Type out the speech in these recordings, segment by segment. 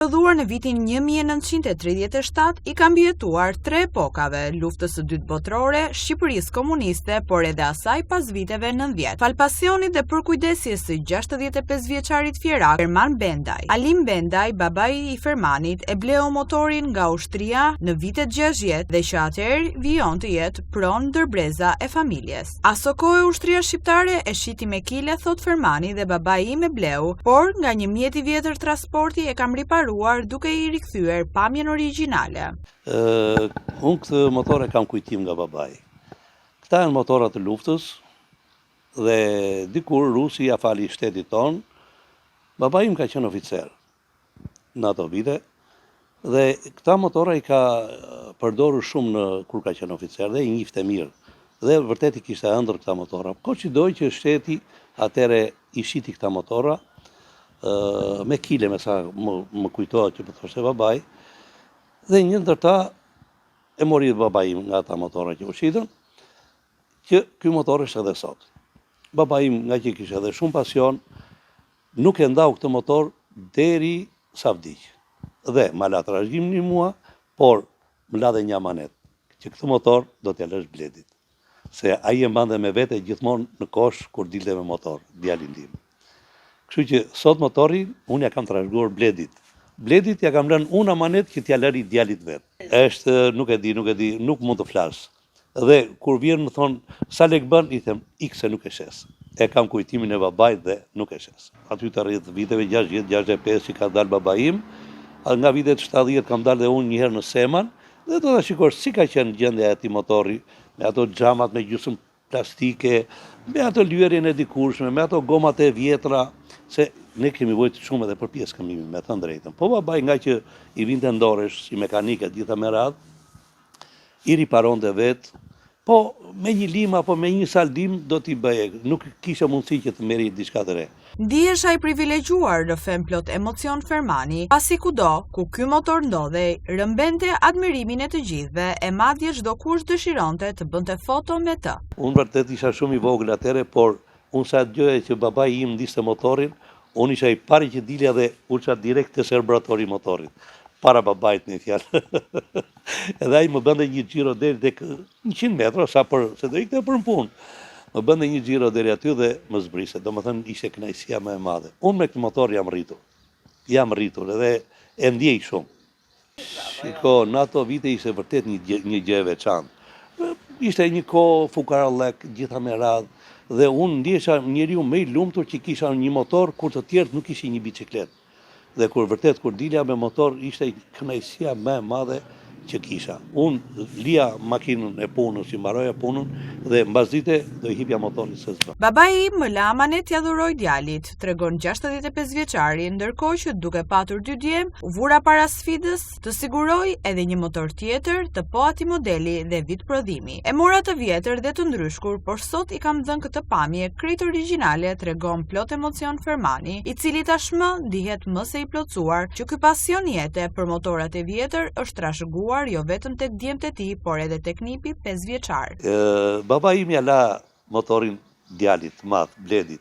Prodhuar në vitin 1937, i ka mbijetuar 3 epokave, luftës së dytë botërore, Shqipërisë komuniste, por edhe asaj pas viteve 90. Fal pasionit dhe përkujdesjes së 65 vjeçarit fjerak Ferman Bendaj. Alim Bendaj, babai i Fermanit, e bleu motorin nga ushtria në vitet 60 dhe që atëherë vijon të jetë pronë ndërbreza e familjes. Aso kohë ushtria shqiptare e shiti me kile, thot Fermani, dhe babai im e bleu, por nga një mjet i vjetër transporti e kam riparuar duke i rikthyer pamjen origjinale. Unë këtë motore kam kujtim nga babai. Këta janë motorat të luftës dhe dikur Rusi ja fali shtetit ton, babai im ka qenë oficer në ato vite dhe këta motora i ka përdorur shumë kur ka qenë oficer dhe i njifte mirë. Dhe vërtet i kishte ëndër këta motora. Ko që doj që shteti atere i shiti këta motora, me kile, me sa më kujtohet që më thoshte babai, dhe një ndër ta e mori babai im nga ta motora që u shitën, që ky motor është edhe sot. Babai im, nga që kishte edhe shumë pasion, nuk e ndau këtë motor deri sa vdiq. Dhe ma la trashëgim një mua, por më la dhe një amanet, që këtë motor do t'ja lësh Bledit. Se ai e mbante me vete gjithmonë në kosh kur dilte me motor, djalin tim. Kështu që sot motorin, unë ja kam trashëguar Bledit. Bledit ja kam lënë unë amanet që t'ja lëri djalit vetë. Është, nuk e di, nuk mund të flas. Dhe kur vjen më thonë, sa lek bën, i them, ikse nuk e shes. E kam kujtimin e babait dhe nuk e shes. Aty të rreth viteve 60-65 që ka dalë babai im, nga vitet 70 kam dalë dhe unë njëherë në Seman, dhe do ta shikosh si ka qenë gjendja e atij motori, me ato xhamat me gjysmë plastike, me ato lyerjen e dikurshme, me ato gomat e vjetra, se ne kemi vojtë shumë edhe për pjeskëmimin, me të drejtën. Po babai nga që i vinte ndoresh si mekanike gjitha me radhë, i riparonte vetë, po me një lim apo me një saldim do t'i bëje, nuk kisha mundësi që të merri diçka të re. Ndihesha i privilegjuar, rrëfen plot emocion Fermani, pasi kudo ku ky motor ndodhej, rëmbente admirimin e të gjithëve e madje çdo kush dëshironte të bënte foto me të. Unë vërtet isha shumë i vogël atëre, por unë sa dëgjoja që babai im ndiste motorin, unë isha i pari që dilja dhe ulça direkt te serburatori i motorit, para babait në fjalë. Edhe ai më bënte një xhiro deri tek 100 metra, sa për se do ikte për punë. Më bënte një xhiro deri aty dhe më zbrise. Domethënë ishte kënaqësia më e madhe. Unë me këtë motor jam rritur. Jam rritur edhe e ndjej shumë. Shiko, në ato vite ishte vërtet një gjë e veçantë. Ishte një kohë fukarallëk, gjitha me radhë. Dhe unë ndjesha njeriu më i lumtur që kisha një motor kur të tjerët nuk kishin një biçikletë. Dhe kur dilja me motor ishte kënaqësia më e madhe që kisha. Unë lija makinën e punës, që mbaroja punën dhe mbasdite do i hipja motorin se s'bën. Babai im më la amanet ja dhuroi djalit, tregon 65 vjeçari, ndërkohë që duke patur 2 djem, u vura para sfidës të siguroj edhe një motor tjetër të po ati modeli dhe vit prodhimi. E mora të vjetër dhe të ndryshkur, por sot i kam dhënë këtë pamje krejt origjinale, tregon plot emocion Fermani, i cili tashmë ndihet më se i plotësuar që ky pasion jete për motorat e vjetër është trashëguar jo vetëm tek djemtë e tij, por edhe tek nipi 5 vjeçar. Babai im ja la motorin djalit të madh, Bledit.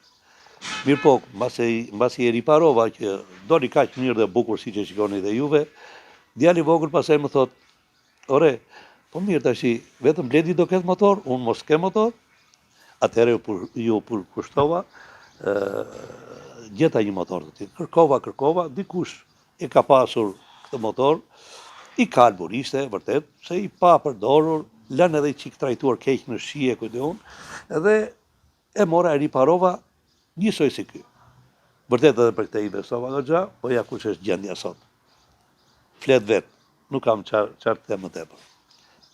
Mirë po, mbasi e riparova që doli kaq mirë dhe bukur siç e shikoni dhe juve, djali vogël pastaj më thot: "Ore, po mirë tash, vetëm Bledi do ketë motor, unë mos kem motor." Atëherë ju kushtova, gjeta një motor të tillë. Kërkova, dikush e ka pasur këtë motor, i kalbur ishte, vërtet, se i pa përdorur, lënë edhe i qik trajtuar keq në shije, kujtë unë, edhe e mora e riparova njësoj si ky. Vërtet edhe për këte i besova nga gja, po ja kush është gjendja sot. Flet vetë, nuk kam qartë të më tepër.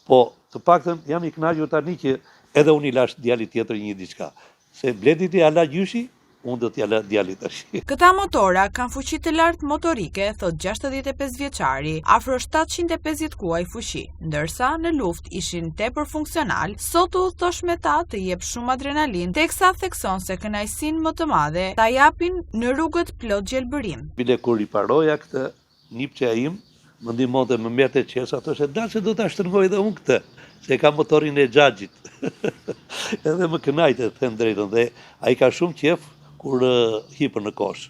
Po, të paktën, jam i kënaqur tani që edhe unë i lash djalit tjetër një diçka. Se Bledit i ala gjyshi, unë do t'ja lë djalit tash. Këta motora kanë fuqi të lartë motorike, thot 65 vjeçari, afro 750 kuaj fuqi, ndërsa në luftë ishin tepër funksional, sot udhëtosh me ta të jep shumë adrenalin, teksa thekson se kënaqësinë më të madhe ta japin në rrugët plot gjelbërim. Bile kur riparoja këtë nipçja im, më ndihmonte më merrte qesa, thoshte dal se do ta shtrëngoj edhe unë këtë, se ka motorin e xhaxhit. Edhe më kënaqte, them drejtën, dhe ai ka shumë qef kur hipën në kosh.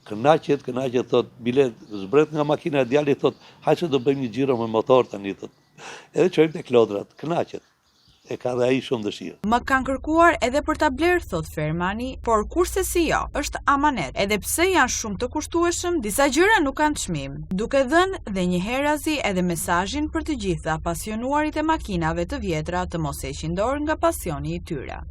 Kënaqet thot, bile zbret nga makina e djalit thot, hajde do bëjmë një xhiro me motor tani thot. Edhe çojmë te Klodrat, kënaqet. E ka dhe ai shumë dëshirë. Më kanë kërkuar edhe për ta blerë, thot Fermani, por kurse si jo, është amanet. Edhe pse janë shumë të kushtueshëm, disa gjëra nuk kanë çmim. Duke dhënë dhe një herazi edhe mesazhin për të gjitha pasionuarit e makinave të vjetra të mos heqin dorë nga pasioni i tyre.